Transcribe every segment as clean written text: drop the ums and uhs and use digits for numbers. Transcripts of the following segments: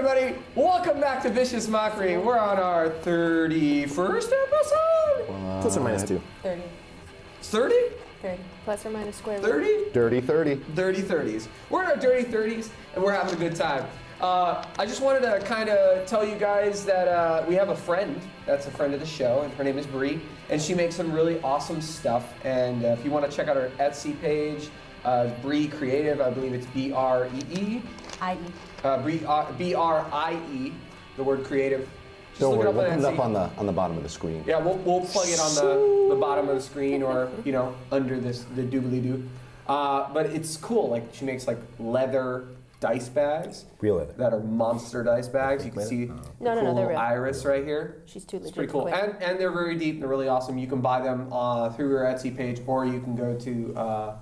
everybody. Welcome back to Vicious Mockery. We're on our 31st episode. Plus or minus 2. 30. 30? 30. Plus or minus square root. 30? Dirty 30. Dirty 30s. We're in our dirty 30s, and we're having a good time. I just wanted to kind of tell you guys that we have a friend that's a friend of the show, and her name is Bree, and she makes some really awesome stuff. And if you want to check out her Etsy page, Bree Creative, I believe it's B-R-E-E. I.E. B-R-I-E, the word creative. Just Don't look worry, it we'll up put it on up Etsy. on the bottom of the screen. Yeah, we'll plug it on the bottom of the screen, or under the doobly-doo. But it's cool. Like, she makes like leather dice bags. Real leather. That are monster dice bags. You can see No, cool they're real. iris right here. She's too legit. It's pretty cool, Quick. and they're very deep. And they're really awesome. You can buy them through her Etsy page, or you can go to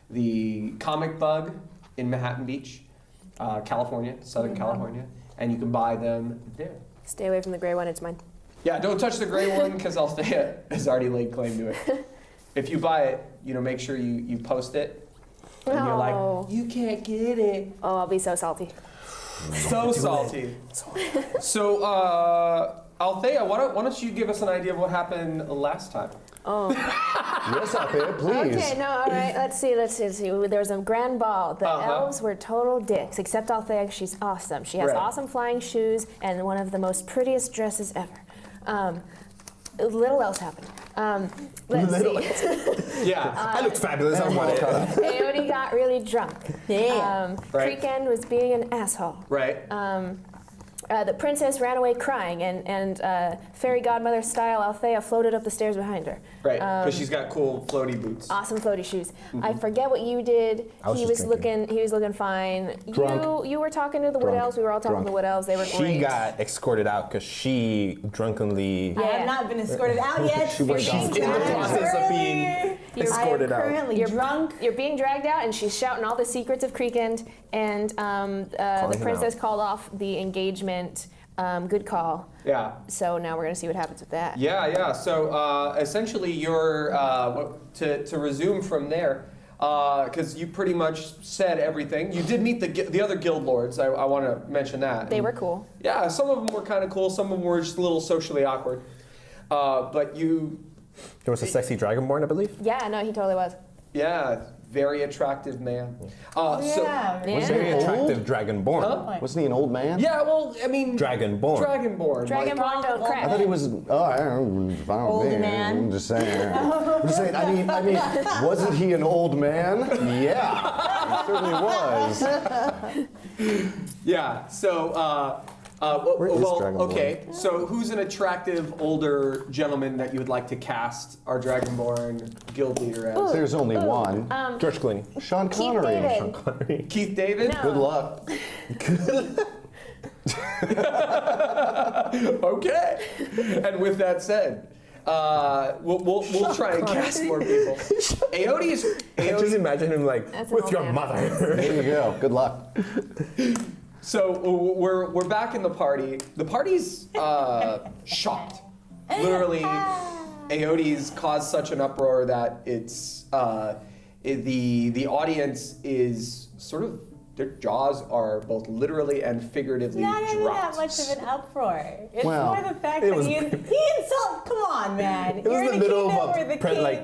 the Comic Bug in Manhattan Beach, California, Southern California, and you can buy them there. Stay away from the gray one. It's mine. Yeah, don't touch the gray one because Althea has already laid claim to it. If you buy it, make sure you post it. And you're like, you can't get it. Oh, I'll be so salty. So salty. So, Althea, why don't you give us an idea of what happened last time? Oh. Yes, Althea, please. Okay, no, all right. Let's see. There was a grand ball. The elves were total dicks, except Althea. She's awesome. She has Right. awesome flying shoes and one of the most prettiest dresses ever. Little else happened. Let's see. Yeah. I looked fabulous. I want it. Coyote got really drunk. Right. Creek End was being an asshole. Right. The princess ran away crying, and fairy godmother style Althea floated up the stairs behind her. Right, because she's got cool floaty boots. Awesome floaty shoes. I forget what you did. He was looking fine. Drunk. You were talking to the Wood Elves. We were all talking to the Wood Elves. They were She great. got escorted out because she drunkenly. I have not been escorted out yet. She's in the process of being escorted I am out. currently drunk. You're being dragged out, and she's shouting all the secrets of Creek End. And the him princess called off the engagement. Good call. Yeah. So now we're gonna see what happens with that. Yeah. So essentially, you're to resume from there, because you pretty much said everything. You did meet the other guild lords. I want to mention that. They were cool. Yeah, some of them were kind of cool. Some of them were just a little socially awkward. But you. There was a sexy dragonborn, I believe. Yeah, no, he totally was. Yeah, very attractive man. Very attractive dragonborn. Huh? Wasn't he an old man? Yeah, well, I mean. Dragonborn. Dragonborn. Dragonborn don't I crack. thought he was. Oh, I don't know. Fine with Old me. man. I'm just saying. I mean, wasn't he an old man? Yeah, he certainly was. Yeah. So. Where is Dragonborn? Okay. So, who's an attractive older gentleman that you would like to cast our Dragonborn guild leader as? There's only one. George Clooney. Sean Keith Connery. David. Sean Connery. Keith David. No. Good luck. Okay. And with that said, we'll try and cast more people. Just imagine him like That's an with old your man. mother. There you go. Good luck. So we're back in the party. The party's shocked. Literally, Aodes caused such an uproar that it's the audience is sort of, their jaws are both literally and figuratively Not even dropped. that much of an uproar. It's Well, more the fact it that was he insulted. Come on, man. It was in the middle of a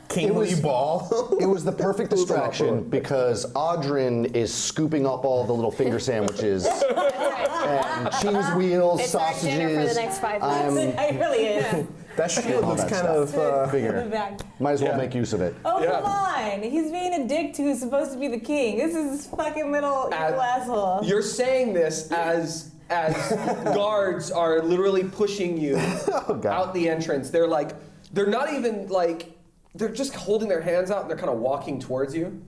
kingly ball. It was the perfect distraction because Audrin is scooping up all the little finger sandwiches and cheese wheels, It's our sausages. dinner for the next 5 minutes. It really is. That shield All looks that kind stuff. of. Figure. The back. Might as well Yeah. make use of it. Oh, Yeah. come on. He's being a dick to who's supposed to be the king. This is this fucking little evil asshole. You're saying this as guards are literally pushing you out the entrance. They're not even like, they're just holding their hands out and they're kind of walking towards you.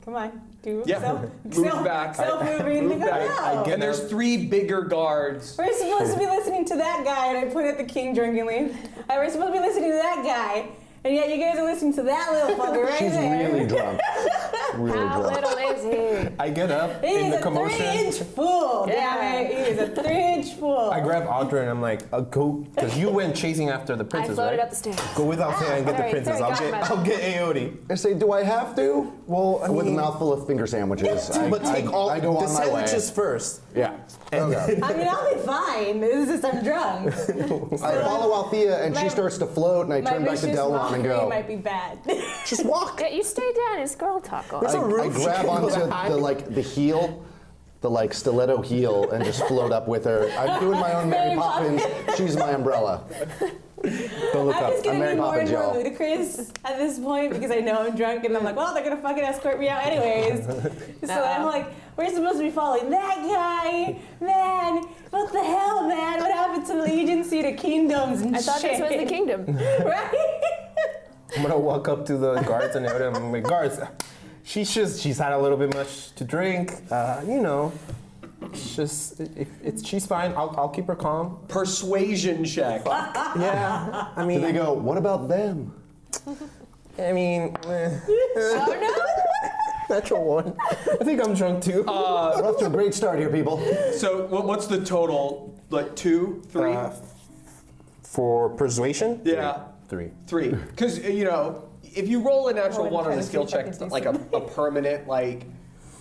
Come on. Do Yeah. Move back. Self-moving. Move back. And there's 3 bigger guards. We're supposed to be listening to that guy, and I point at the king drunkenly. We're supposed to be listening to that guy, and yet you guys are listening to that little fucker right She's there. really drunk. really How drunk. little is he? I get up He's in the a commotion. 3-inch fool. Yeah. Damn it. He is a 3-inch fool. I grab Audrey and I'm like, go, because you went chasing after the I princess, floated right? up the stairs. Go with Althea and get the Sorry, princess. sorry, I'll godmother. get Aote. I say, do I have to? Well, I With a mean, mouthful of finger sandwiches. but take all I go the on my way. sandwiches first. Yeah. Okay. I mean, I'll be fine. It's just I'm drunk. I follow Althea and she My- starts to float and I My turn back to vicious Delron and mockery go. might be bad. Just walk. Yeah, you stay down. It's girl talk. All There's right. a roof I grab you can onto hide. the heel, the stiletto heel, and just float up with her. I'm doing my own Mary Mary Poppins. She's my umbrella. Don't look I'm up. just gonna Mary be more Poppins, and more y'all. ludicrous at this point because I know I'm drunk and I'm like, well, they're gonna fucking escort me out anyways. So I'm like, we're supposed to be following that guy, man. What the hell, man? What happened to allegiancy to kingdoms and I thought shit? this was the kingdom. Right? I'm gonna walk up to the guards and Aote. I'm like, guards, she's had a little bit much to drink. You know, it's just she's fine. I'll keep her calm. Persuasion check. Yeah. I And they mean, go, what about them? Natural one. I think I'm drunk too. We're off to a great start here, people. So what's the total? Like 2, 3? For persuasion? Yeah. 3. 3. Because, if you roll a natural I'm 1 on trying a to skill see if I check, can it's do not like a permanent,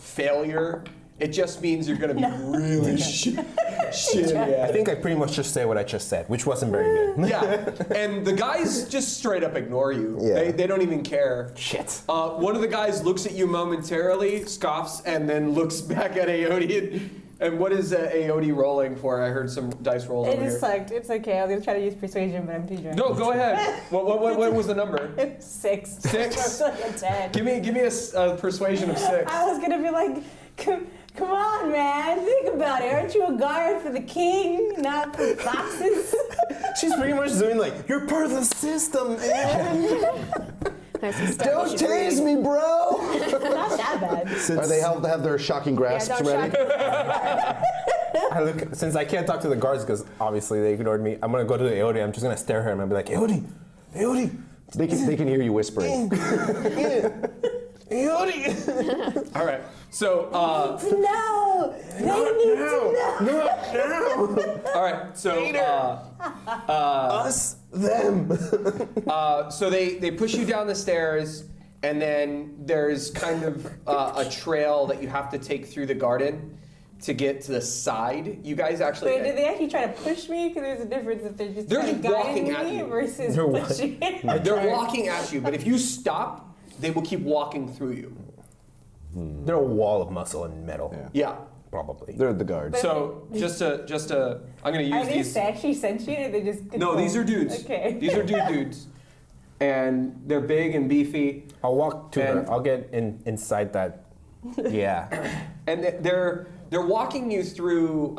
failure. It just means you're going to be really shitty I at it. think I pretty much just say what I just said, which wasn't very good. Yeah, and the guys just straight up ignore you. Yeah. They don't even care. Shit. One of the guys looks at you momentarily, scoffs, and then looks back at Aote. And what is Aote rolling for? I heard some dice rolls It over just here. sucked. It's okay. I was gonna try to use persuasion, but I'm too drunk. No, go ahead. What was the number? 6. 6? Like a 10. Give me a persuasion of 6. I was gonna be like, come on, man. Think about it. Aren't you a guard for the king, not for foxes? She's pretty much doing like, you're part of the system, man. Nice to Don't tase me, bro! Not that bad. Are they have their shocking grasps don't ready? Since I can't talk to the guards because obviously they ignored me, I'm gonna go to the Aote. I'm just gonna stare at her and I'll be like, Aote, Aote, They can hear you whispering. Aote. All right. So, No! They need to know! all right. So, Us, them. so they push you down the stairs, and then there's kind of a trail that you have to take through the garden to get to the side. You guys actually. Wait, did they actually try to push me? Because there's a difference if they're just They're kind of just walking guiding at me you. versus They're pushing. They're walking at you, but if you stop, they will keep walking through you. They're a wall of muscle and metal. Yeah. Probably. They're the guards. So just to, I'm gonna Are use they these. actually sentient or they just No, control? these are dudes. Okay. These are dudes, and they're big and beefy, I'll walk to her. And- I'll get inside that. Yeah. and they're walking you through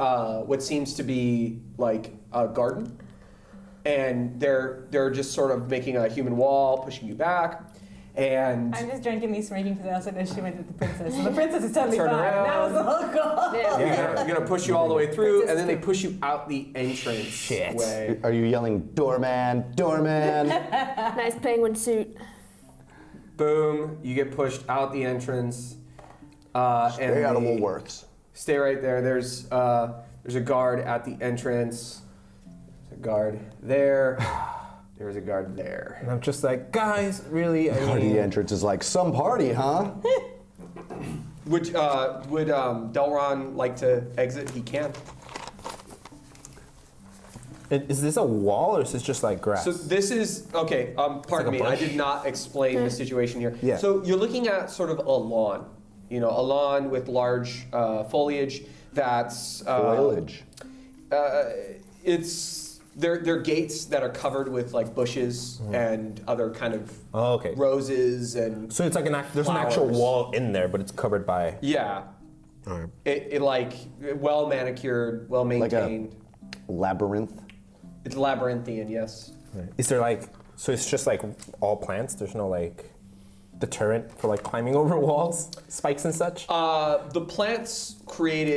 what seems to be like a garden, and they're just sort of making a human wall, pushing you back, and I'm just drunkenly smirking because I also know she went to the princess. So the princess is totally Turn fine. around. That was the whole goal. Yeah. they're gonna push you all the way through, and then they push you out the entrance Shit. way. Are you yelling, doorman, doorman? Nice penguin suit. Boom! You get pushed out the entrance. Stay out of they- Woolworths. Stay right there. There's a guard at the entrance. There's a guard there. There's a guard there. And I'm just like, guys, really? I Party mean, entrance is like, some party, huh? Would Delron like to exit? He can. is this a wall or is this just like grass? So this is okay. Pardon like a me. I bush. did not explain the situation here. Yeah. So you're looking at sort of a lawn. A lawn with large foliage. That's Foliage. It's they're gates that are covered with like bushes and other kind of Oh, okay. roses and So it's like there's an actual flowers. wall in there, but it's covered by. yeah. Alright. It like well manicured, well Like a maintained. labyrinth. It's labyrinthian, yes. Is there like, so it's just like all plants? There's no like deterrent for like climbing over walls, spikes and such? The plants create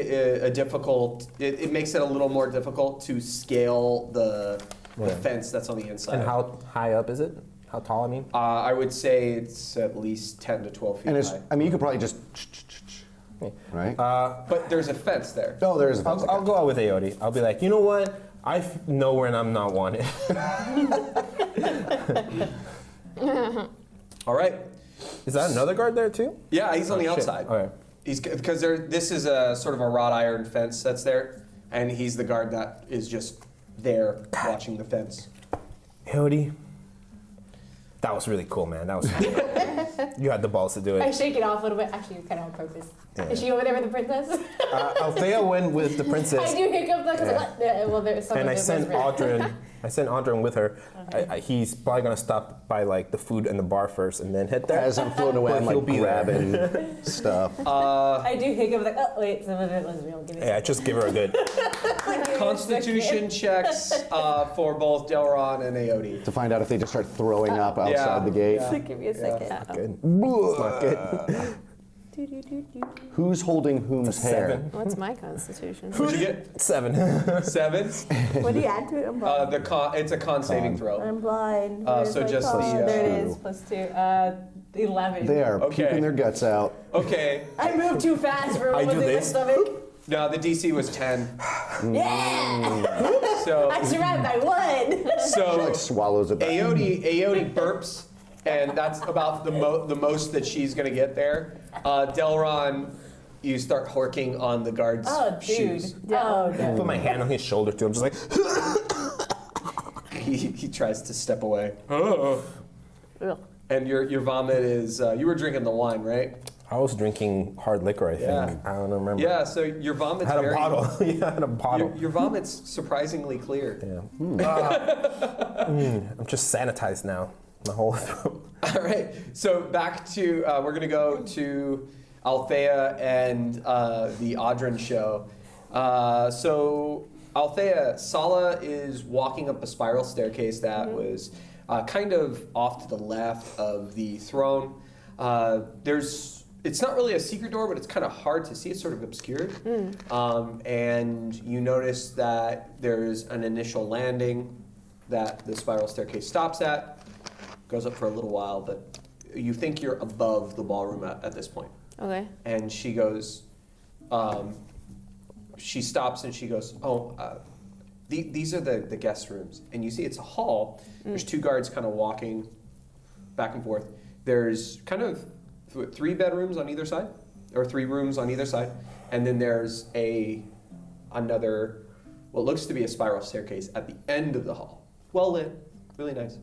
a difficult. It makes it a little more difficult to scale the Yeah. fence that's on the inside. And how high up is it? How tall, I mean? I would say it's at least 10 to 12 feet And it's, high. I mean, you could probably just, right? But there's a fence there. Oh, there is a fence. I'll go out with Aote. I'll be like, you know what? I know when I'm not wanted. All right. Is that another guard there too? Yeah, he's on the shit. outside. Okay. He's because this is a sort of a wrought iron fence that's there, and he's the guard that is just there watching the fence. Aote, that was really cool, man. That was you had the balls to do I it. shake it off a little bit. Actually, kind of on purpose. Yeah. Is she over there with the princess? Althea went with the princess. I do hiccup though, because well, there's some And of I it sent was real. Audrin. I sent Audrin with her. He's probably gonna stop by like the food and the bar first, and then head there. As I'm floating away, I'm He'll like be there. grabbing stuff. I do hiccup like, oh wait, some of it was real. Give me a Yeah, just give her a good. Constitution checks for both Delron and Aote. To find out if they just start throwing up outside yeah, the gate. yeah. Give me a second. Good. It's not good. Who's holding whom's hair? 7. What's my constitution? What'd you get? 7. 7. What do you add to it? I'm blind. It's a con saving throw. I'm blind. so just the, there it two. is, +2. 11. They are Okay. puking their guts out. Okay. I moved too fast for I what do was in my this. stomach. No, the DC was 10. Yeah! So I survived by 1. She so like swallows it back. Aote burps, and that's about the most that she's gonna get there. Delron, you start horking on the guard's Oh, dude. shoes. Oh, I no. put my hand on his shoulder too. I'm just like. He tries to step away. Oh. Ugh. And your vomit is you were drinking the wine, right? I was drinking hard liquor, I think. Yeah. I don't remember. Yeah. So your vomit's I had a very, bottle. Yeah, I had a bottle. Your vomit's surprisingly clear. Yeah. I'm just sanitized now. My whole throat. All right. So back to we're gonna go to Althea and the Audrin show. So Althea, Sala is walking up a spiral staircase that was kind of off to the left of the throne. It's not really a secret door, but it's kind of hard to see. It's sort of obscured. And you notice that there's an initial landing that the spiral staircase stops at. Goes up for a little while, but you think you're above the ballroom at this point. Okay. And she goes, she stops and she goes, these are the guest rooms. And you see it's a hall. There's 2 guards kind of walking back and forth. There's kind of 3 bedrooms on either side, or 3 rooms on either side. And then there's another, what looks to be a spiral staircase at the end of the hall. Well lit, really nice.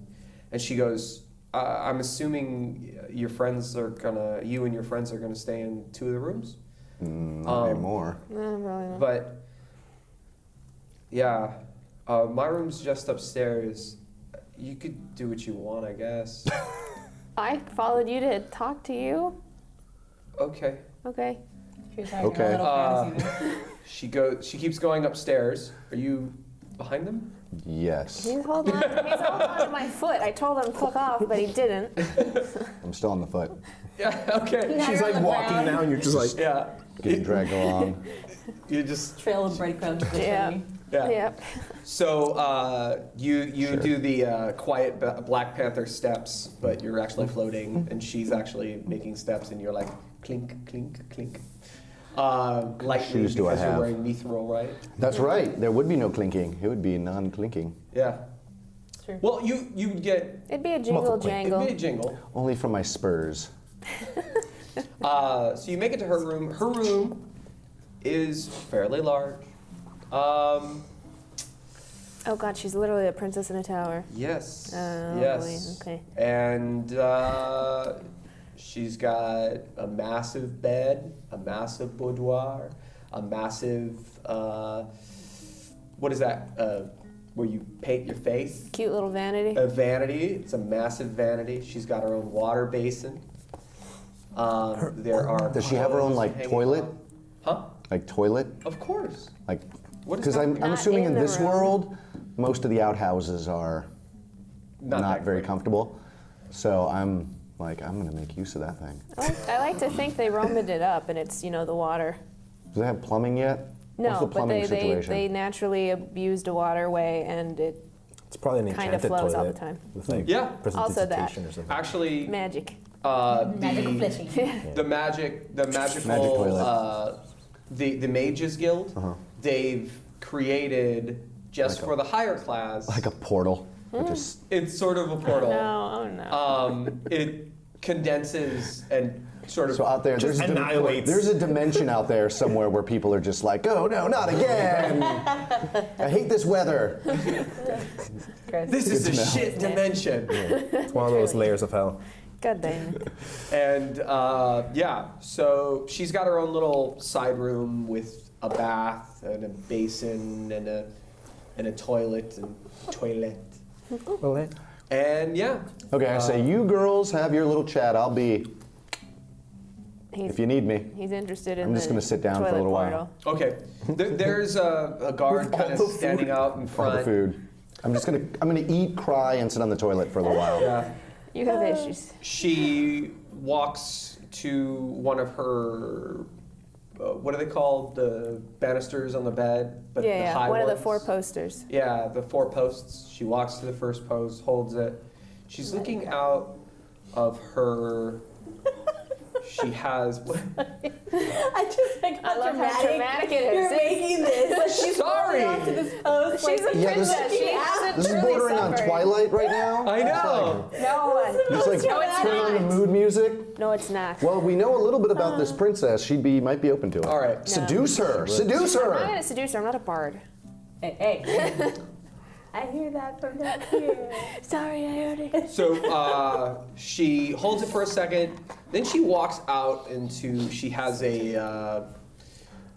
And she goes, I'm assuming you and your friends are gonna stay in 2 of the rooms? Not anymore. No, probably not. But, yeah, my room's just upstairs. You could do what you want, I guess. I followed you to talk to you. Okay. Okay. She was having Okay. a little fantasy there. She keeps going upstairs. Are you behind them? Yes. He's holding on to my foot. I told him to fuck off, but he didn't. I'm still on the foot. Yeah, okay. Now She's you're like on the walking ground. now, and you're just like. Yeah. Getting dragged along. You just, Trail of breadcrumbs. Yeah. yeah. Yep. So you Sure. do the quiet Black Panther steps, but you're actually floating, and she's actually making steps, and you're like clink, clink, clink. Lightly, shoes do I because you're have? wearing mithril, right? That's right. There would be no clinking. It would be non-clinking. Yeah. True. Well, you would get It'd be a jingle Multiple. jangle. it'd be a jingle. Only from my spurs. So you make it to her room. Her room is fairly large. Oh god, she's literally a princess in a tower. Yes. Oh, yes. boy, okay. And she's got a massive bed, a massive boudoir, a massive what is that? Where you paint your face? Cute little vanity. A vanity. It's a massive vanity. She's got her own water basin. There are. Does she have her own clothes like hanging toilet? up. Huh? Like toilet? Of course. Like, What is because that? I'm Not assuming in in the this room. world, most of the outhouses are not that very great. comfortable. So I'm like, I'm gonna make use of that thing. I like to think they roamed it up and it's, the water. Do they have plumbing yet? No, What's the but plumbing they situation? naturally abused a waterway and it It's probably an kind of enchanted flows all toilet the time. with like Yeah. Also that. precipitation or something. Actually, Magic. Magical fishing. the magical, Magic toilet. The Mages Guild, they've created just Like a- for the higher class. Like a portal. Just It's sort of a portal. Oh no. It condenses and sort of. so out there, Just annihilates. there's a dimension out there somewhere where people are just like, oh no, not again. I hate this weather. This is a Good to know. shit dimension. It's one of those layers of hell. God damn. And yeah, so she's got her own little side room with a bath and a basin and a toilet. And yeah. Okay, I say you girls have your little chat. I'll be He's, if you need me. he's interested in I'm just the gonna sit down for a toilet little while. portal. Okay. There's a guard kind of standing out in All the front. food. I'm gonna eat, cry, and sit on the toilet for a little while. Yeah. You have issues. She walks to one of her. What are they called? The banisters on the bed, but the Yeah, high one of the ones. 4 posters. Yeah, the 4 posts. She walks to the first post, holds it. She's looking out of her. She has. I just like how I love how dramatic it is. You're making this. Like she's Sorry. holding on to this post. She's like, a Yeah, this- princess. She hasn't This is truly bordering on suffered. Twilight right now. I know. No, Just like No, it's turn on the not. mood music. no, it's not. Well, we know a little bit about this princess. Might be open to it. All right. Seduce her. Seduce I'm not her. gonna seduce her. I'm not a bard. hey. I hear that from down here. Sorry, I heard it. So she holds it for a second, then she walks out into. She has a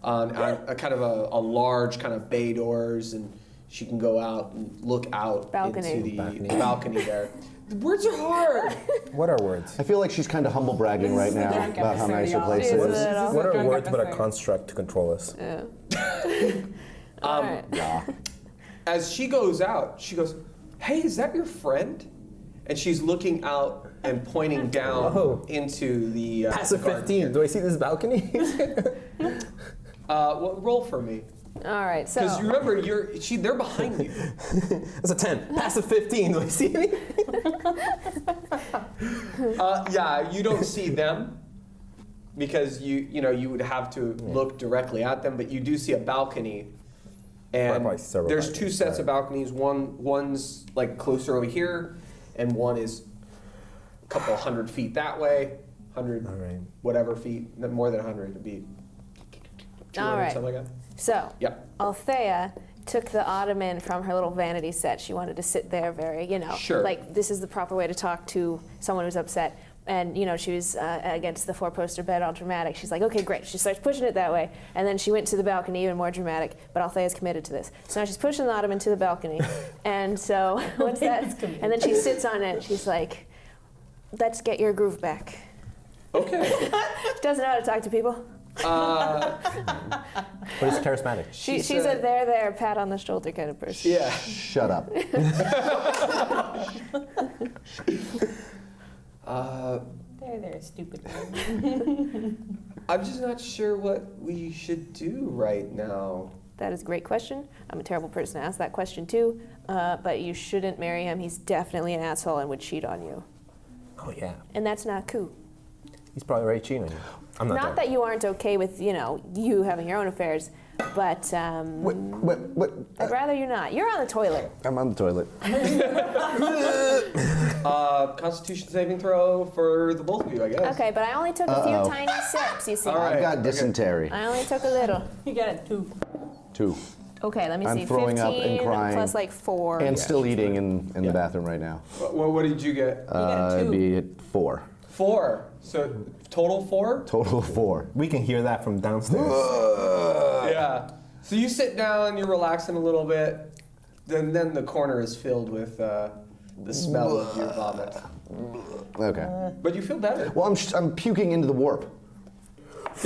kind of a large kind of bay doors, and she can go out and look out Balcony. into the Balcony. balcony there. The words are hard. What are words? I feel like she's kind of humble bragging right now drunk about how nice her episode, place y'all. She's is. a- What are drunk words but a episode. construct to control us? Yeah. All right. Yeah. As she goes out, she goes, "Hey, is that your friend?" And she's looking out and pointing down Oh. into the Passive the garden. 15. Do I see this balcony? Well, roll for me, All right. So. because remember, they're behind you. That's a 10. Passive 15. Do I see any? Yeah, you don't see them because you would have to look directly at them, but you do see a balcony. And Probably several there's 2 balconies, sets right. of balconies. One's like closer over here, and one is a couple hundred feet that way. 100 All right. whatever feet, more than 100 would be 200, All right. something like that. So. Yeah. Althea took the ottoman from her little vanity set. She wanted to sit there very, Sure. like this is the proper way to talk to someone who's upset. And, she was against the 4-poster bed, all dramatic. She's like, okay, great. She starts pushing it that way. And then she went to the balcony, even more dramatic. But Althea's committed to this. So now she's pushing the ottoman to the balcony. And so once that, and then she sits on it. She's like, let's get your groove back. Okay. Doesn't know how to talk to people. But it's charismatic. She's said- a there, pat on the shoulder kind of person. Yeah. Shut up. They're stupid. I'm just not sure what we should do right now. That is a great question. I'm a terrible person to ask that question too. But you shouldn't marry him. He's definitely an asshole and would cheat on you. Oh, yeah. And that's not cool. He's probably already cheating on you. I'm not Not that you aren't okay with, you having your own affairs, but I'd rather you not. You're on the toilet. I'm on the toilet. Constitution saving throw for the both of you, I guess. Okay, but I only took a few tiny sips, you see. All right. I've got okay. dysentery. I only took a little. You got a 2. 2. Okay, let me I'm see. throwing 15 up and crying. plus like 4. And still eating in the bathroom right now. What did you get? got a 2. It'd be at 4. 4. So total 4? Total of 4. We can hear that from downstairs. Yeah. So you sit down, you're relaxing a little bit. Then the corner is filled with the smell of your vomit. Okay. But you feel better. Well, I'm puking into the warp.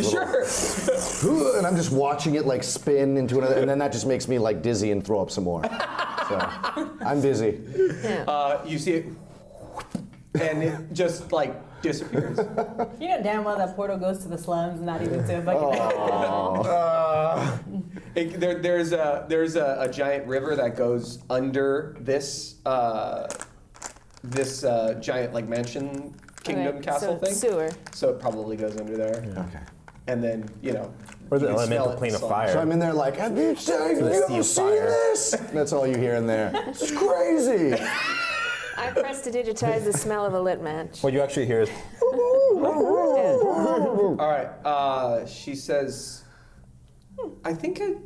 Sure. And I'm just watching it like spin into another, and then that just makes me like dizzy and throw up some more. So I'm busy. Yeah. You see it, and it just like disappears. You know damn well that portal goes to the slums, not even to a fucking. There's a giant river that goes under this giant like mansion kingdom castle so thing. Sewer. So it probably goes under there. Okay. And then Or the you can smell elemental it plane of slowly. fire. So I'm in there like, have you seen fire. this? That's all you hear in there. It's crazy. I pressed to digitize the smell of a lit match. What you actually hear is, All right. She says, I think I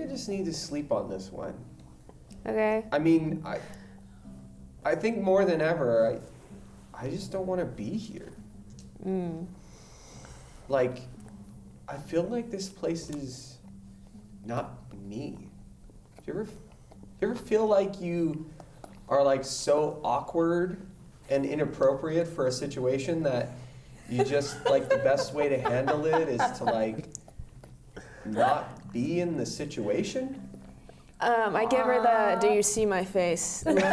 just need to sleep on this one. Okay. I mean, I think more than ever, I just don't want to be here. Like, I feel like this place is not me. Do you ever feel like you are like so awkward and inappropriate for a situation that you just like the best way to handle it is to like not be in the situation? I give her the "Do you see my face?" look.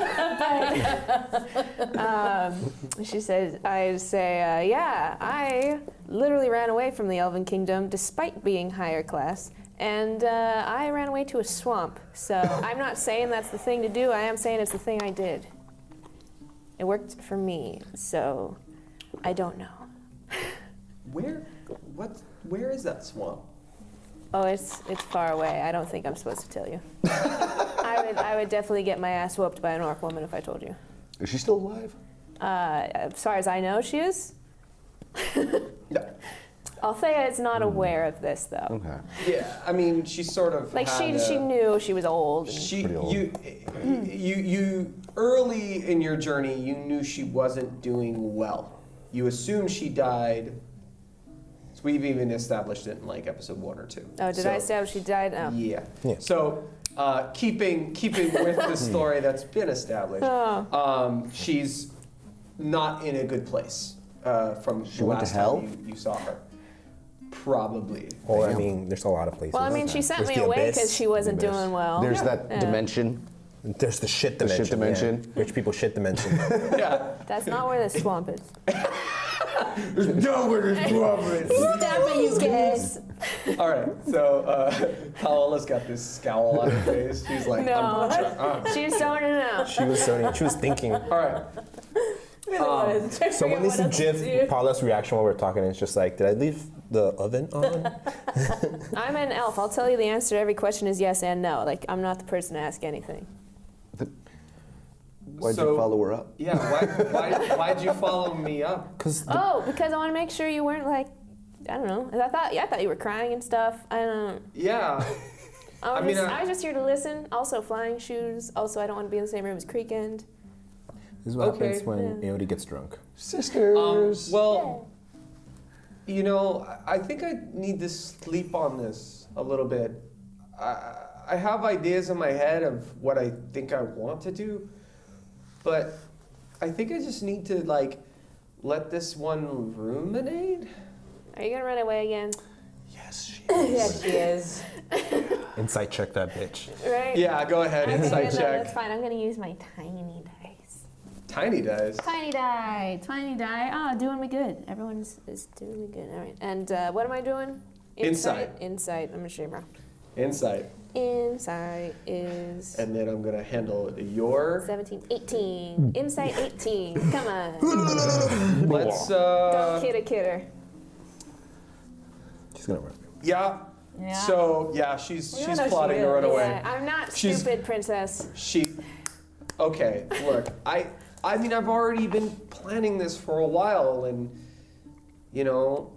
She says, "I say, yeah, I literally ran away from the Elven Kingdom despite being higher class, and I ran away to a swamp. So I'm not saying that's the thing to do. I am saying it's the thing I did. It worked for me. So I don't know." Where is that swamp? Oh, it's far away. I don't think I'm supposed to tell you. I would definitely get my ass whooped by an orc woman if I told you. Is she still alive? As far as I know, she is. No. Althea is not aware of this, though. Okay. Yeah, I mean, she sort of Like had she knew she was old. And She, Pretty old. you early in your journey, you knew she wasn't doing well. You assumed she died. So we've even established it in like episode 1 or 2. oh, did I establish she died? Oh. Yeah. Yeah. So keeping with the story that's been established, she's not in a good place from She the went to last hell? time you saw her. Probably. or I mean, there's a lot of places. Well, I mean, she sent There's me the away abyss. because she wasn't Abyss. doing well. There's that Yeah. dimension. There's the shit The dimension. shit dimension. Yeah. Rich people shit dimension. Yeah. That's not where the swamp is. No, where is Robert? Stop it, you guys. All right, so Paola's got this scowl on her face. She's like, No. She's zoning out. She was thinking. all right. Someone needs to gif Paula's reaction while we're talking. It's just like, did I leave the oven on? I'm an elf. I'll tell you the answer to every question is yes and no. Like, I'm not the person to ask anything. Why'd So- you follow her up? Yeah, why'd you follow me up? Because Oh, because I want to make sure you weren't like, I don't know. I thought you were crying and stuff. I don't. Yeah. I mean, I was just here to listen. Also, flying shoes. Also, I don't want to be in the same room as Creek End. this is what Okay. happens when Aote gets drunk. Sisters. Well, you know, I think I need to sleep on this a little bit. I have ideas in my head of what I think I want to do, but I think I just need to like let this one ruminate. Are you gonna run away again? Yes, she Yes, she is. Insight check that bitch. Right? Yeah, go ahead, Okay, insight no, check. that's fine. I'm gonna use my tiny dice. Tiny dice. Tiny die. Oh, doing me good. Everyone is doing me good. All right. And what am I doing? Insight. Insight. I'm a shamer. Insight. Insight is And then I'm gonna handle your. 17, 18. Insight 18. Come on. Let's Kidder. She's gonna run. yeah. Yeah. So yeah, she's We don't know plotting she to run is. away. Yeah, I'm not She's- stupid, princess. Okay, look, I mean, I've already been planning this for a while, and you know,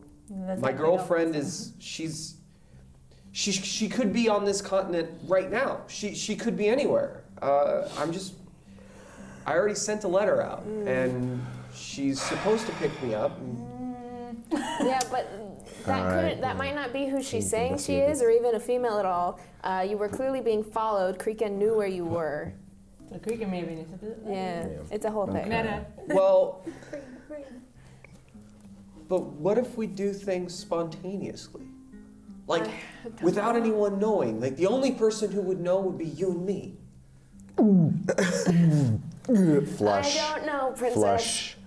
my girlfriend is she could be on this continent right now. She could be anywhere. I already sent a letter out, and she's supposed to pick me up. Yeah, but that All right. that might not be who she's saying she investigate is, or even a female at all. You were clearly being followed. Kreeka knew where you were. The Creek and maybe needs to do Yeah, it's a whole thing. Meta. Well, but what if we do things spontaneously? Like, without anyone knowing. Like, the only person who would know would be you and me. Flush. I don't know, princess. Flush.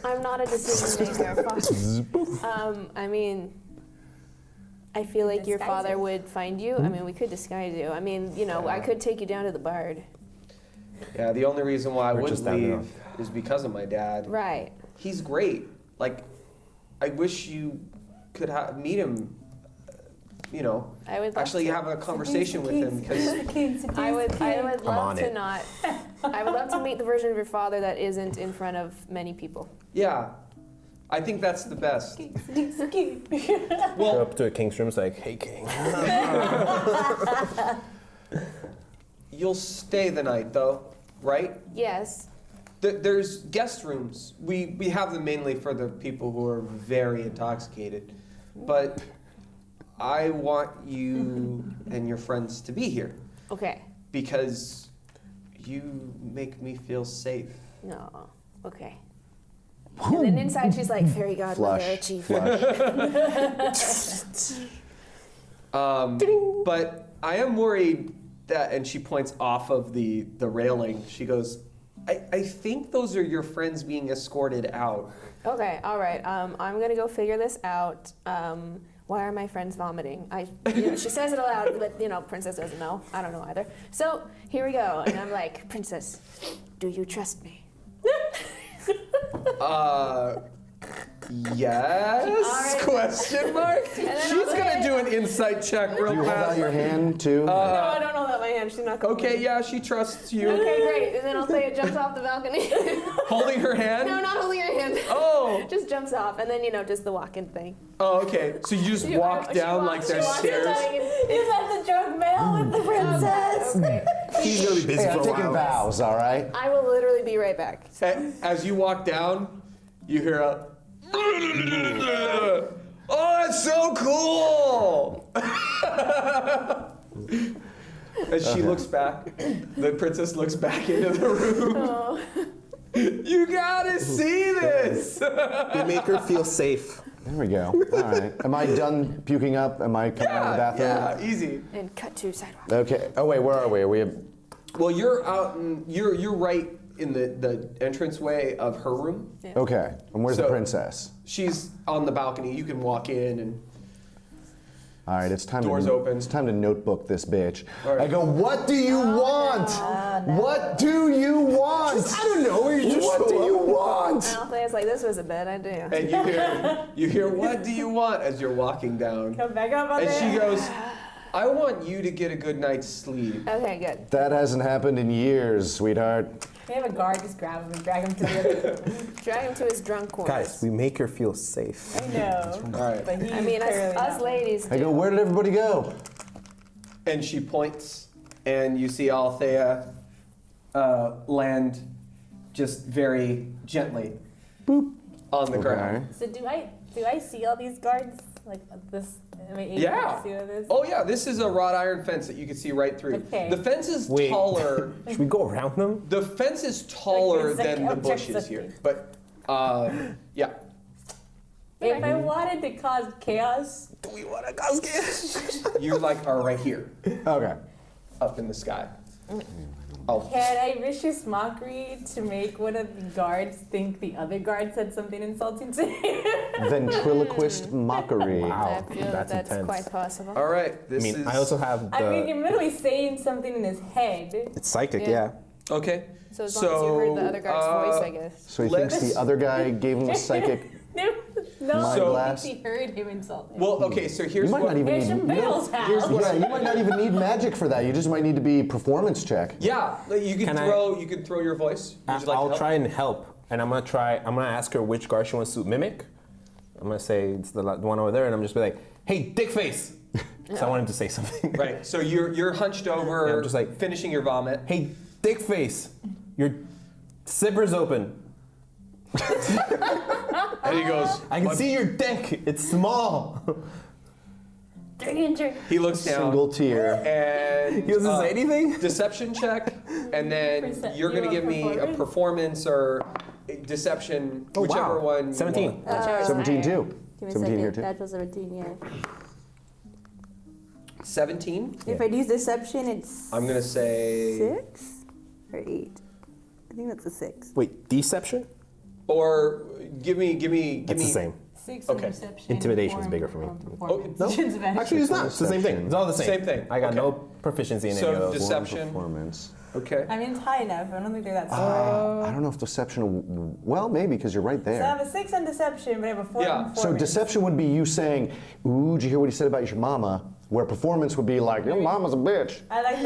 I'm not a decision maker. Fuck. I mean, I feel like your Disguise father it. would find you. I mean, we could disguise you. I mean, you know, I could take you down to the bard. Yeah, the only reason why I We're wouldn't just down leave is because of my dad. Right. He's great. Like, I wish you could meet him. You know, I would love actually to. have a conversation with him because I would love on to it. not. I would love to meet the version of your father that isn't in front of many people. yeah, I think that's the best. Go Well, up to a king's room, it's like, hey, king. you'll stay the night though, right? Yes. There's guest rooms. We have them mainly for the people who are very intoxicated, but I want you and your friends to be here Okay. because you make me feel safe. No. Okay. And then inside she's like, fairy godmother, Flush. chief. Flush. But I am worried that, and she points off of the railing. She goes, I think those are your friends being escorted out. Okay, all right. I'm gonna go figure this out. Why are my friends vomiting? She says it aloud, but Princess doesn't know. I don't know either. So here we go, and I'm like, Princess, do you trust me? Yes? Alright. Question mark? then She's I'll gonna say- do an insight check Do real you hold out fast. your hand too? No, I don't hold out my hand. She's not going Okay, yeah, she trusts you. Okay, great. And then I'll say it jumps off the balcony. Holding her hand? No, not holding your hand. Oh. Just jumps off, and then just the walk-in thing. Oh, okay. So you just She walk she down walks- like she there's walks stairs. down and- You met the drunk male with the princess. Okay. He's gonna be busy Hey, I'm for a taking while. vows, all right? I will literally be right back. As you walk down, you hear a. Oh, it's so cool! As she looks back, the princess looks back into the room. Oh. You gotta see this! We make her feel safe. There we go. All right. Am I done puking up? Am I coming out of the bathroom? Yeah, easy. And cut to sidewalk. Okay. Oh wait, where are we? Are we? Well, you're out in, you're right in the entranceway of her room. Okay. And where's the So- princess? She's on the balcony. You can walk in and All right, it's time Doors to open. It's time to notebook this bitch. All right. I go, what do you want? What do you want? I don't know. What do you want? And Althea's like, this was a bad idea. and you hear what do you want as you're walking down. Come back up on And there. she goes, I want you to get a good night's sleep. Okay, good. That hasn't happened in years, sweetheart. We have a guard just grab him and drag him to the other room. Drag him to his drunk corner. Guys, we make her feel safe. I know. All right. But he's I mean, clearly us not. ladies. I go, where did everybody go? And she points, and you see Althea land just very gently on the ground. So do I see all these guards like this? Am I able Yeah. to see all this? Oh yeah, this is a wrought iron fence that you can see right through. Okay. The fence is Wait. taller. Should we go around them? The fence is taller Okay, than the second bushes objective. here. But yeah. If I wanted to cause chaos, Do we want to cause chaos? You are right here, Okay. up in the sky. Oh. can I vicious mockery to make one of the guards think the other guard said something insulting to him? Ventriloquist mockery. Wow. I feel That's that's intense. quite possible. All right. I This mean, is. I also have the. I mean, you're literally saying something in his head. It's psychic, Yeah. yeah. Okay. So as long as you heard the other guy's voice, I guess. So he thinks Let's- the other guy gave him a psychic. No, Mind I blast. think he heard him insult him. Well, okay. So You here's might what. not even There's need. some bells here's house. what Yeah, you might not even need magic for that. You just might need to be performance check. Yeah, you can Can I- throw. You can throw your voice. Would you like to I'll help? try and help, and I'm gonna ask her which guard she wants to mimic. I'm gonna say it's the one over there, and I'm just be like, "Hey, dick face," because I want him to say something. Right. So you're hunched over. Yeah, I'm just like- finishing your vomit. Hey, dick face, your zipper's open. And he goes. I can see your dick. It's small. He looks down. Single tear. And He doesn't say anything. deception check, and then you're gonna give me a performance or deception, Oh, whichever wow. one. 17. Whichever is 17 higher. too. Give me a 17 here second. too. That was 17, yeah. 17. If I use deception, it's I'm gonna say, 6 or 8. I think that's a 6. Wait, deception? or give me. It's the same. 6 Okay. on deception. Intimidation's 4 bigger for me. on Oh, performance. no. It's better. Actually, it's not. It's the same thing. It's all the same. Same thing. I got Okay. no proficiency in So any of those. deception. Performance. Okay. I mean, it's high enough. I don't think they're that smart. I don't know if deception. Well, maybe because you're right So I there. have a 6 on deception, but I have a 4 Yeah. on So performance. deception would be you saying, "Ooh, did you hear what he said about your mama?" Where performance would be like, "Your mama's a bitch." I like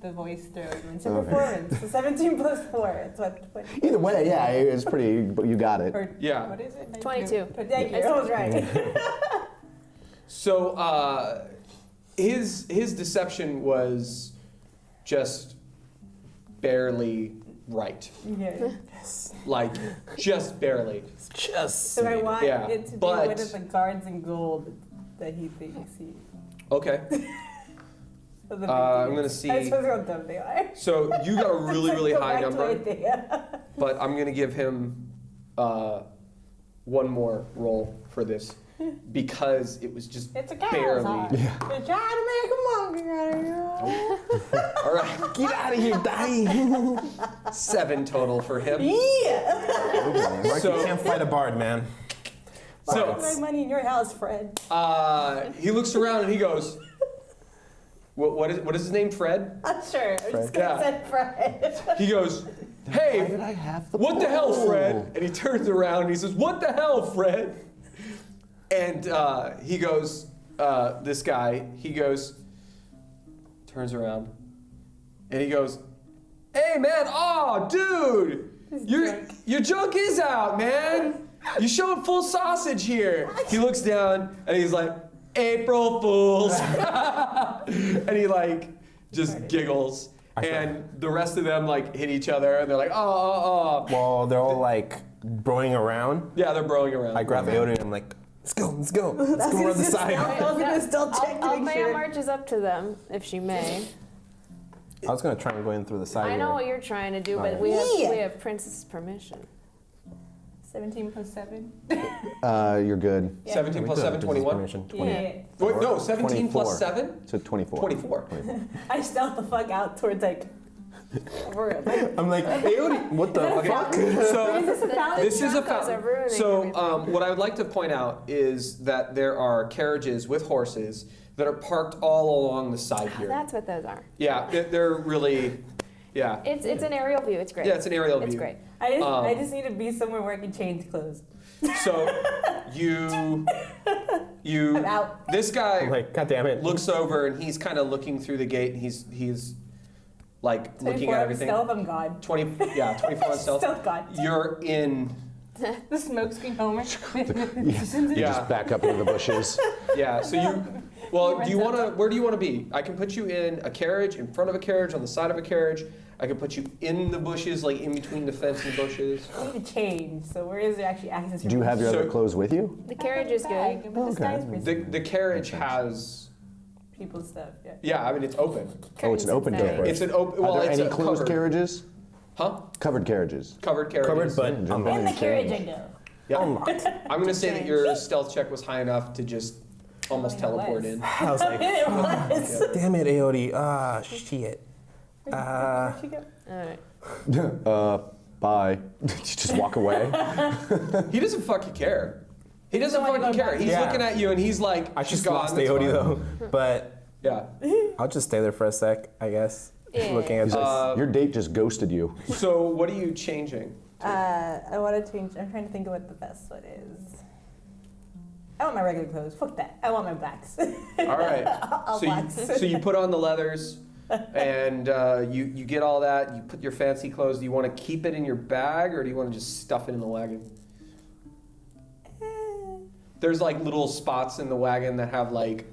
the voice through. It's a Okay. performance. So 17 plus 4. It's what Either way, yeah, it's pretty. But you got it. or Yeah. What is it? 22. Thank you. I was right. So his deception was just barely right. Yeah. Like just barely. Just. So I want Yeah, it to be but- one of the guards in gold that he thinks he. Okay. of the big I'm gonna deals. see- I suppose how dumb they are. So you got a really really Go high back to number, Idea. but I'm gonna give him one more roll for this because it was just It's a chaos barely. heart. They're trying to make a monkey out of you. All right, Get out of here, die. 7 total for him. Yeah. Mark, So- you can't fight a bard, man. So Put my money in your house, Fred. he looks around and he goes, what is his name? Fred? I'm sure. I'm just gonna Yeah. say Fred. He goes, Why hey, did I have the what the hell, pole? Fred? And he turns around and he says, what the hell, Fred? And he goes, this guy, he goes, turns around, and he goes, hey man, oh dude, your junk is out, man. You showed full sausage here. He looks down and he's like, April Fools. And he like just giggles. And the rest of them like hit each other and they're like, oh. Well, they're all like broing around. Yeah, they're broing around. I grab Aoda and I'm like, let's go around the side. I was gonna still check to make Althea sure. marches up to them, if she may. I was gonna try and go in through the side. I know here. what you're trying to do, but Alright. we have Princess's permission. 17 plus 7. You're good. 17 plus 7, 21. Permission, 20. Yeah. Wait, no, 17 24. plus 7? So 24. 24. I stealth the fuck out towards like. I'm like, Aoda, what the fuck? So Is this a fountain? this is a Tacos are fountain. ruining So everything. what I would like to point out is that there are carriages with horses that are parked all along the side here. That's what those are. Yeah, they're really, yeah. It's an aerial view. It's great. Yeah, it's an aerial It's view. great. I just need to be somewhere where I can change clothes. So you I'm out. this guy I'm like, God damn it. looks over and he's kind of looking through the gate and he's like looking 24 at on everything. stealth, I'm gone. 24 on stealth. Stealth god. You're in. The smoke screen Homer. You Yeah. just back up into the bushes. Yeah, so you, well, do you want to, where do you want to be? I can put you in a carriage, in front of a carriage, on the side of a carriage. I can put you in the bushes, like in between the fence and bushes. I need to change. So where is there actually access? Do you have your So- other clothes with you? The carriage is good. The carriage has, People's stuff. Yeah. yeah, I mean, it's open. Oh, it's an open Carriage carriage. It's an open, well, Are there it's any a closed covered. carriages? Huh? Covered carriages. Covered carriages. Covered, but Jump In on the these carriage I things. go. Yeah. unlocked. I'm going to say that your stealth check was high enough to just almost I mean, it teleport was. in. I was like, It was. damn it, Aoda. Ah, shit. Where'd she go? All right. Bye. You just walk away. He doesn't fucking care. He doesn't don't wanna fucking go care. back. He's Yeah. looking at you and he's like, I she's just gone. lost that's Aoda fine. though. But Yeah. I'll just stay there for a sec, I guess. Yeah. Looking at this. Your date just ghosted you. So what are you changing? I want to change. I'm trying to think of what the best one is. I want my regular clothes. Fuck that. I want my blacks. All right. I'll So blacks. so you put on the leathers, and you get all that. You put your fancy clothes. Do you want to keep it in your bag, or do you want to just stuff it in the wagon? There's like little spots in the wagon that have like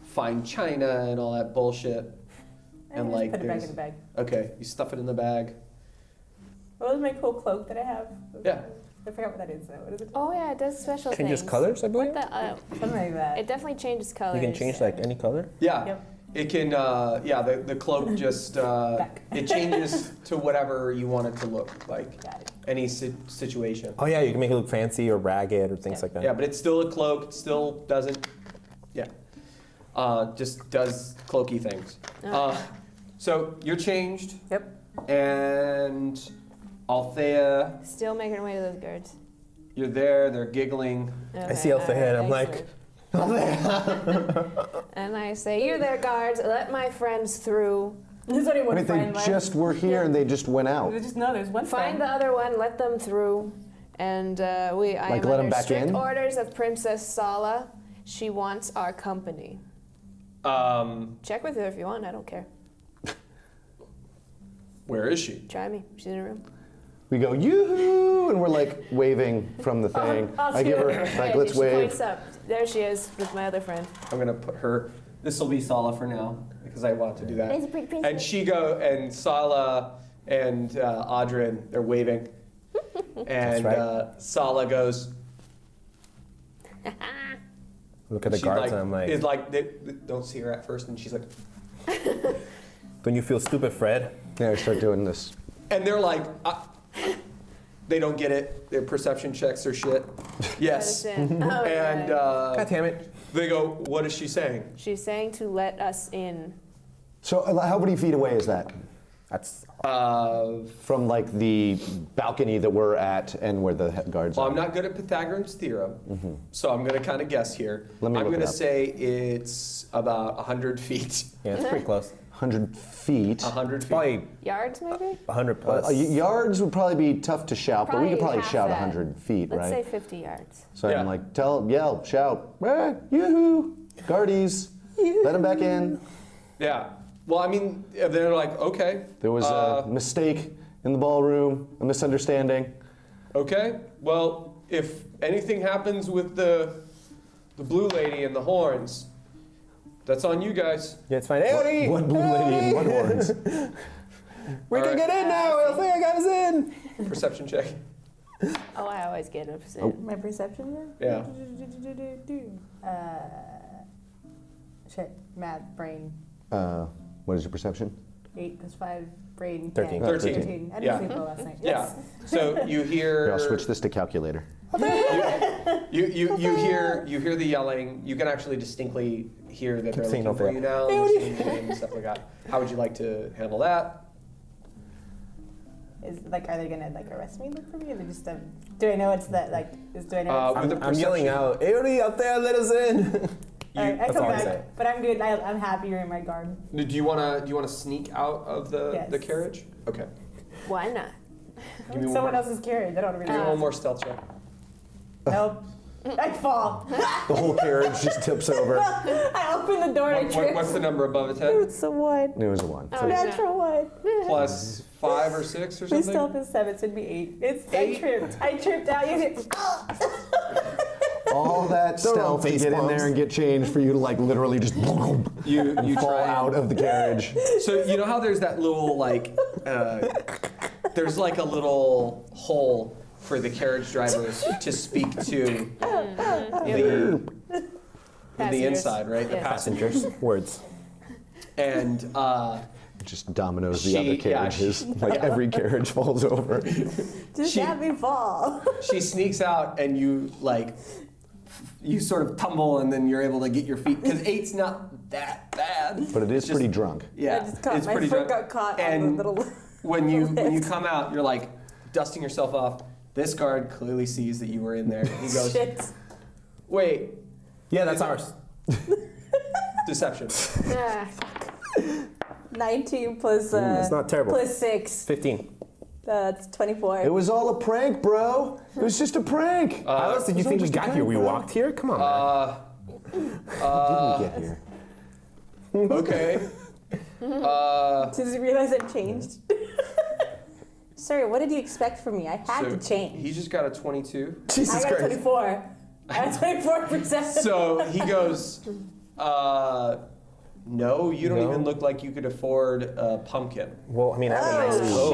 fine china and all that bullshit. I And just like put it back there's in the bag. okay, you stuff it in the bag. What was my cool cloak that I have? Yeah. I forgot what that is. Though. What is it? Oh yeah, it does special Changes things. colors, I believe. What the, Something like that. it definitely changes colors. You can change like any color. Yeah. Yep. It can. Yeah. The cloak just Back. it changes to whatever you want it to look like. Got it. Any situation. Oh yeah, you can make it look fancy or ragged or things like that. Yeah, but it's still a cloak. It still doesn't. Yeah. Just does cloaky things. So you're changed, Yep. and Althea, Still making her way to those guards. You're there. They're giggling. I see Alpha Head. I'm like, and I say, "You there, guards? Let my friends through. There's only one Wait, they friend left. just were here and they just went out. There's one Find friend. the other one. Let them through." And I Like, am let 'em under back strict in? orders of Princess Sala. She wants our company. Check with her if you want. I don't care. Where is she? Try me. She's in a room. We go, yoo-hoo, and we're like waving from the thing. I give her, like, let's she wave. points up. There she is with my other friend. I'm gonna put her. This will be Sala for now because I want to do that. It's a pretty princess. And Sala and Audrin, they're waving. And right. Sala goes. look at the she guards, and I'm like, is like they don't see her at first, and she's like, don't you feel stupid, Fred? Yeah, I start doing this. and they're like, they don't get it. Their perception checks are shit. Yes. Let us in. Oh, And God damn it. they go, what is she saying? she's saying to let us in. So how many feet away is that? That's From like the balcony that we're at and where the guards Well, are. I'm not good at Pythagorean's theorem, so I'm going to kind of guess here. Let me I'm look going it to up. say it's about 100 feet. yeah, it's pretty close. 100 feet. 100 feet. Probably Yards, maybe? 100 plus. Yards would probably be tough to shout, but we could probably half shout that. 100 feet, Let's right? say 50 yards. So Yeah. I'm like, yell, shout, yoo-hoo, guardies, let them back in. Yeah. Well, I mean, they're like, okay. There was a mistake in the ballroom, a misunderstanding. Okay. Well, if anything happens with the blue lady and the horns, that's on you guys. Yeah, it's fine. Hey, What blue lady and what horns? we All can right. get in now. Alpha got us in. Perception check. Oh, I always get a percent. Oh. My perception then? Yeah. Shit. Mad brain. What is your perception? 8 plus 5 brain. 13. 13. I didn't Yeah. sleep well last night. Yeah. Yes. So you hear. Here, I'll switch this to calculator. You hear the yelling. You can actually distinctly hear that they're saying looking for over you now. They're seeing you and stuff like that. How would you like to handle that? Is like, are they gonna like arrest me? Look for me? Or they just do I know it's that like? Do I know? It's, With the I'm yelling perception- out, Aody, out there, let us in. all right, I that's come all I say. back, but I'm good. I'm happy you're in my guard. Do you wanna sneak out of the Yes. carriage? Okay. Why not? Give me one Someone more- else's carriage. I don't really. Give me one more stealth check. Nope. I fall. The whole carriage just tips over. I open the door and I trip. What's the number above a 10? It's a 1. It was a 1. Oh, Natural 1. Plus 5 or 6 or My something? stealth is 7, so it'd be 8. It's Eight? I tripped out. You hit. All that stealth to face get in bumps. there and get changed for you to like literally just You fall try out of the carriage. So you know how there's that little like, there's like a little hole for the carriage drivers to speak to the Passengers. inside, right? The Yes. passengers. Words. And It just dominoes the She- other yeah, carriages. Like every carriage falls over. Just She- have me fall. she sneaks out, and you like, you sort of tumble, and then you're able to get your feet because 8's not that bad. But it is It's just- pretty drunk. Yeah, I just caught, it's my pretty foot drunk. got caught And on the little. when you come out, you're like dusting yourself off. This guard clearly sees that you were in there. He goes, Shit. "Wait, Yeah, that's Is it- ours. deception." Ah, 19 plus. That's not terrible. Plus 6. 15. That's 24. It was all a prank, bro. It was just a prank. How else did you it's think we all just a got here? prank, We bro. walked here? Come on, man. How did we get here? Okay. Does he realize I've changed? Sir, what did you expect from me? I had So to change. He just got a 22. Jesus I got Christ. 24. I got 24%. So he goes, "No, you don't No. even look like you could afford a pumpkin." Well, I mean, I have a nice Oh, coat,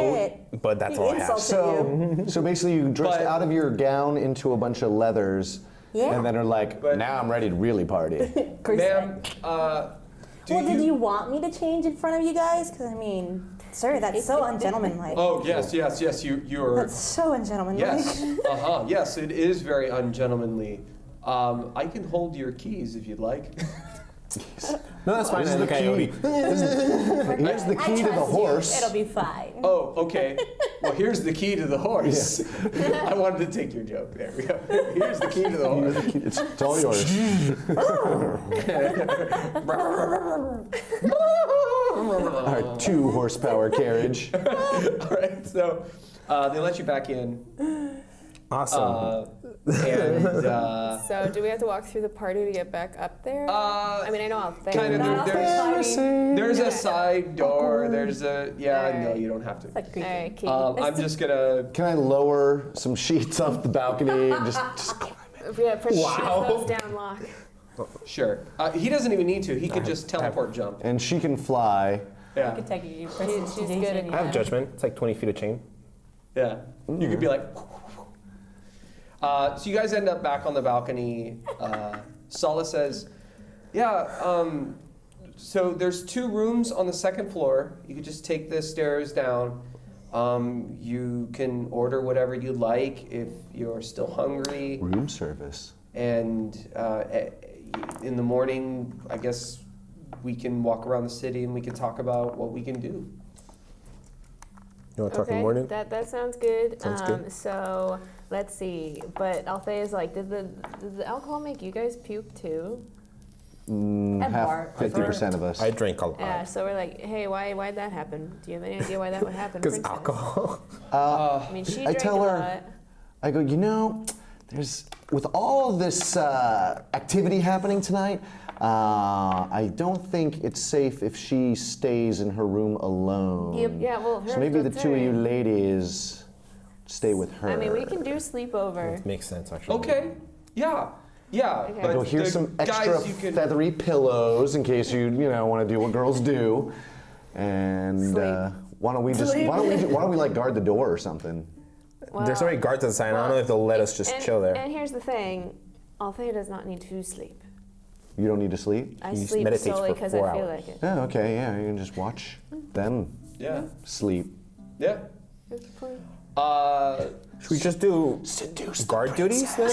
shit. but that's He all I have. insulted So basically you dressed But- out of your gown into a bunch of leathers Yeah. and then are like, But- now I'm ready to really party. Of course Ma'am, Well, did you want me to change in front of you guys? Because, I mean, sir, that's so ungentlemanlike. Oh, yes, you are. That's so ungentlemanlike. Yes, yes, it is very ungentlemanly. I can hold your keys if you'd like. No, that's fine. This is I the look at Coyote. Here's the key to the horse. It'll be fine. Oh, okay. Well, here's the key to the horse. I wanted to take your joke. There we go. Here's the key to the horse. It's all yours. Our 2 horsepower carriage. All right, so they let you back in. Awesome. So do we have to walk through the party to get back up there? I mean, I know Althea. kind of. Not There's a side door. There's a Alright. No, you don't have to. Like creepy. All right, Kate. I'm just gonna. Can I lower some sheets off the balcony and just climb it? Yeah, Prince Wow. those down, lock. Sure. He doesn't even need to. He could just teleport jump. And she can fly. Yeah. Kentucky. She's good at I have judgment. It's like 20 feet of chain. Yeah. You could be like. So you guys end up back on the balcony. Sala says, "Yeah. So there's 2 rooms on the 2nd floor. You could just take the stairs down. You can order whatever you like if you're still hungry. Room service. And in the morning, I guess we can walk around the city and we can talk about what we can do." You want to talk in the morning? That sounds good. Sounds good. So let's see. But Althea's like, did the alcohol make you guys puke too? At Half, Bart. 50% of us. I drink a lot. Yeah. So we're like, hey, why'd that happen? Do you have any idea why that would happen? Because Princess? alcohol. I mean, she I drank tell a her- lot. I go, with all of this activity happening tonight, I don't think it's safe if she stays in her room alone. Yeah, well, So maybe the that's 2 of you right. ladies stay with her. I mean, we can do sleepover. Makes sense, actually. Okay. Yeah. Yeah. Okay. But Go, here's the some extra guys you can. feathery pillows in case you want to do what girls do. And Sleep. why don't we like guard the door or something? There's already guards outside. I don't know if they'll let us just and, chill there. And here's the thing, Althea does not need to sleep. You don't need to sleep? I He just sleep meditates solely for because 4 I feel hours. like it. Yeah, okay, yeah. You can just watch them Yeah. sleep. Yeah. Good point. Should we just do guard duties then?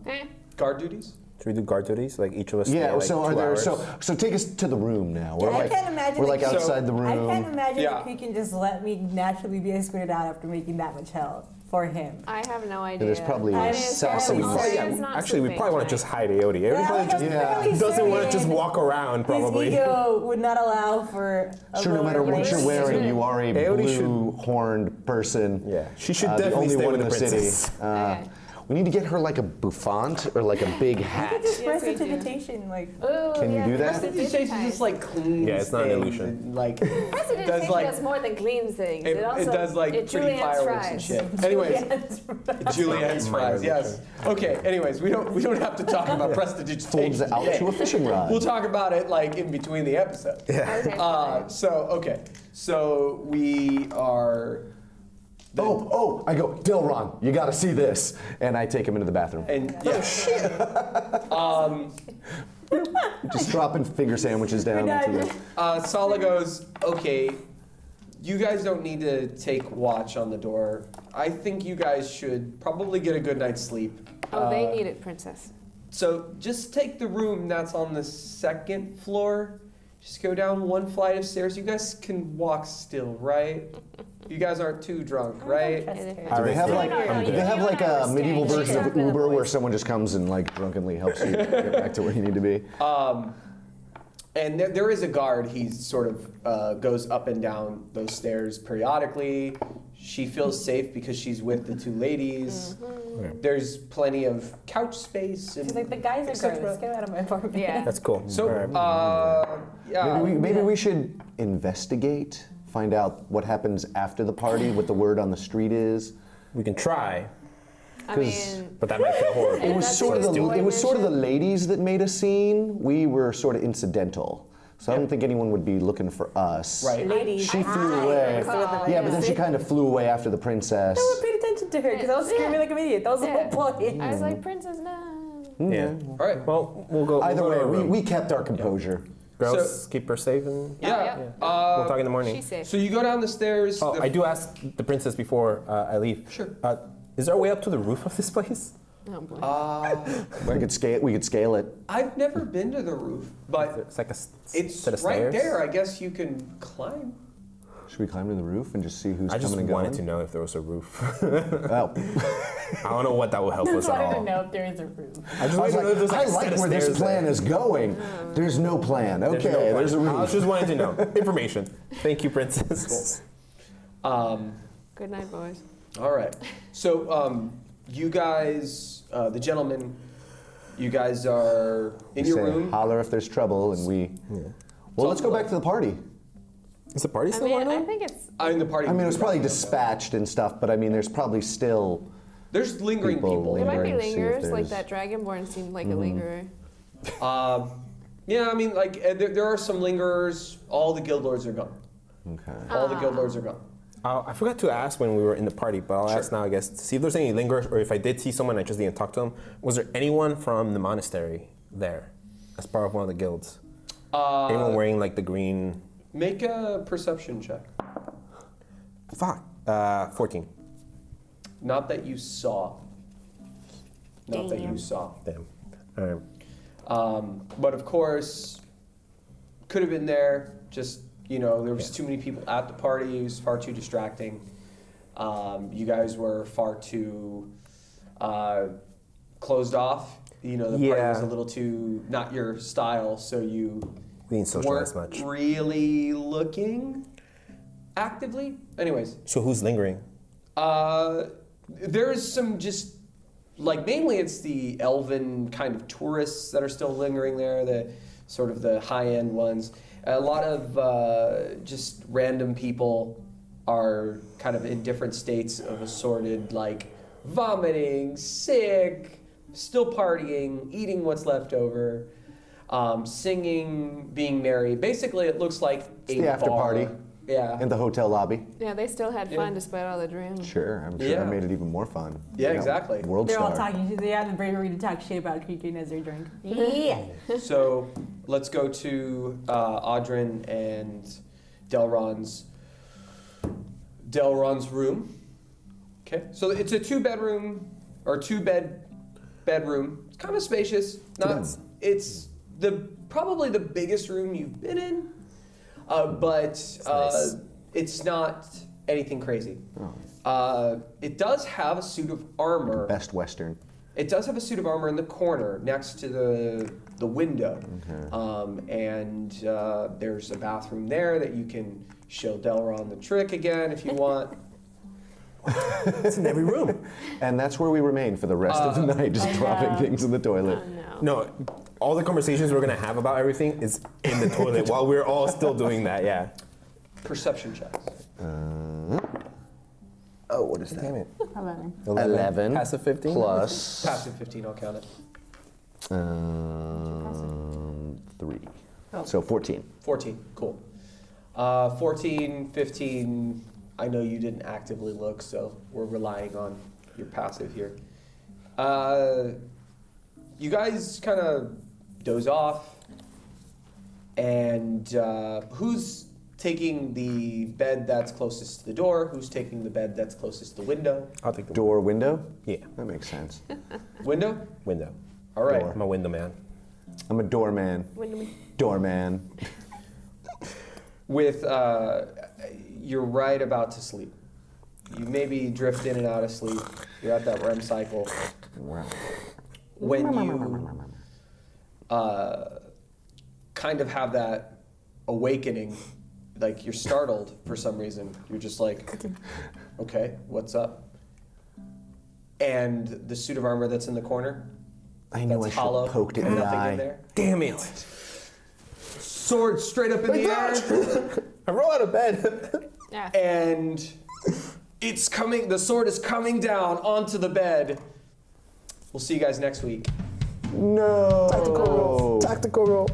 Eh. Guard duties. Should we do guard duties? Like each of us stay Yeah, like so 2 are there hours? so take us to the room now. We're I like can't imagine we're the like key- outside the room. I can't imagine Yeah. if he can just let me naturally be escorted out after making that much hell for him. I have no idea. there's probably I a mean, sassy. probably- Althea's not Actually, we sleeping probably want to tonight. just hide Aote. Everybody just Yeah. doesn't want to just walk around, probably. His ego would not allow for a Sure, no matter what you're lower wearing, you are a Aote should- blue-horned person. Yeah, she should the definitely only stay one with in the the city. princess. Okay. We need to get her like a bouffant or like a big hat. Express Yes, we do. invitation, like Ooh, Can you yeah, do that? Prestidigitation just like cleans. Yeah, it's not an things illusion. and, like Prestidigitation like does more than cleans things. it also does like it pretty Julienne's fireworks and fries. shit. Anyways, Julienne's Minor fries. Yes. Okay. Anyways, we don't have to talk about prestidigitation. Folds it out today. to a fishing rod. We'll talk about it like in between the episodes. Okay, fine. So we are. I go, Dilron, you gotta see this. And I take him into the bathroom. And yeah. Just dropping finger sandwiches down into the. Sala goes, okay, you guys don't need to take watch on the door. I think you guys should probably get a good night's sleep. Oh, they need it, princess. So just take the room that's on the 2nd floor. Just go down 1 flight of stairs. You guys can walk still, right? You guys aren't too drunk, right? Do they have like No, do they have like a medieval staying. version of She's not Uber gonna where voice. someone just comes and like drunkenly helps you get back to where you need to be? And there is a guard. He sort of goes up and down those stairs periodically. She feels safe because she's with the 2 ladies. There's plenty of couch space. And She's like, the guys are etc. gross. Get out of my apartment. Yeah. That's cool. So, All right. yeah. Maybe we should investigate, find out what happens after the party, what the word on the street is. We can try, I 'Cause- mean, but that might feel horrible. It was that's sort of what the it's it was sort of the mission. ladies that made a scene. We were sort of incidental. So I don't think anyone would be looking for us. Right. Ladies. She flew away. recall, Yeah, but then she yeah. kind of flew away after the princess. No one paid attention to her because I was screaming like an idiot. That was the Yeah. whole point. I was like, princess, no. Yeah. All right. Well, we'll go. Either we'll go way, to our room. we kept our composure. Girls, keep her safe, and Yeah. we'll talk in the morning. She's safe. So you go down the stairs. Oh, the- I do ask the princess before I leave. Sure. Is there a way up to the roof of this place? Oh boy. We could scale it. I've never been to the roof, but It's like a it's set of right stairs. there. I guess you can climb. Should we climb to the roof and just see who's I just coming and going? wanted to know if there was a roof. Oh. I don't know what that will help us at I don't all. know if there is a roof. I just I was wanted to know if like, there's I like a set like of where this stairs plan there. is going. There's no plan. There's Okay, no plan. there's a I roof. just wanted to know information. Thank you, Princess. Good night, boys. All right. So you guys, the gentlemen, you guys are in your Say, room. holler if there's trouble, and we. Well, let's go back to the party. Is the party I still mean, going I on? think it's. I'm the party. I mean, it was probably Okay. dispatched and stuff, but I mean, there's probably still. There's lingering People people. There might be lingering, see if lingers, like there's- that Dragonborn seemed like a lingerer. Yeah, I mean, like there are some lingerers. All the guild lords are gone. Okay. All the guild lords are gone. I forgot to ask when we were in the party, but I'll Sure. ask now, I guess, to see if there's any lingerers, or if I did see someone, I just didn't talk to them. Was there anyone from the monastery there as part of one of the guilds? Anyone wearing like the green? Make a perception check. Fuck. 14. Not that you saw. Not that you Damn. saw. Damn. All right. But of course, could have been there. Just there was too many people at the party. It was far too distracting. You guys were far too closed off. The party was a little too not your style, so you We didn't socialize weren't much. really looking actively. Anyways, So who's lingering? there is some just mainly it's the elven kind of tourists that are still lingering there, the sort of the high-end ones. A lot of just random people are kind of in different states of assorted, vomiting, sick, still partying, eating what's left over, singing, being merry. Basically, it looks like It's the after bar. party. Yeah. In the hotel lobby. Yeah, they still had fun despite all the drink. Sure, I'm sure Yeah. that made it even more fun. Yeah, exactly. World They're star. all talking. They have the bravery to talk shit about Creaking as they're drunk. Yeah. So let's go to Audrin and Delron's room. Okay, so it's a two-bedroom or two-bed bedroom. It's kind of spacious. It's probably the biggest room you've been in, but nice. it's not anything crazy. It does have a suit of armor. Best Western. It does have a suit of armor in the corner next to the window. And there's a bathroom there that you can show Delron the trick again if you want. It's in every room. And that's where we remain for the rest of the night, just dropping things in the toilet. Oh, no. No, all the conversations we're gonna have about everything is in the toilet while we're all still doing that. Yeah. Perception checks. Oh, what is that? Damn it. 11. 11 Passive 15. plus Passive 15, I'll count it. 3. So 14. 14, cool. 14, 15, I know you didn't actively look, so we're relying on your passive here. You guys kind of doze off, and who's taking the bed that's closest to the door? Who's taking the bed that's closest to the window? I'll take the Door, window? Yeah, That makes sense. Window? window. All right. Door. I'm a window man. I'm a doorman. Doorman. With you're right about to sleep. You maybe drift in and out of sleep. You're at that REM cycle. When you kind of have that awakening, like you're startled for some reason. You're just like, okay, what's up? And the suit of armor that's in the corner, I knew I that's should hollow, have poked it in the nothing eye. in there. Damn it! Sword straight up in the air. I roll out of bed. Yeah. And it's coming, the sword is coming down onto the bed. We'll see you guys next week. No. Tactical roll.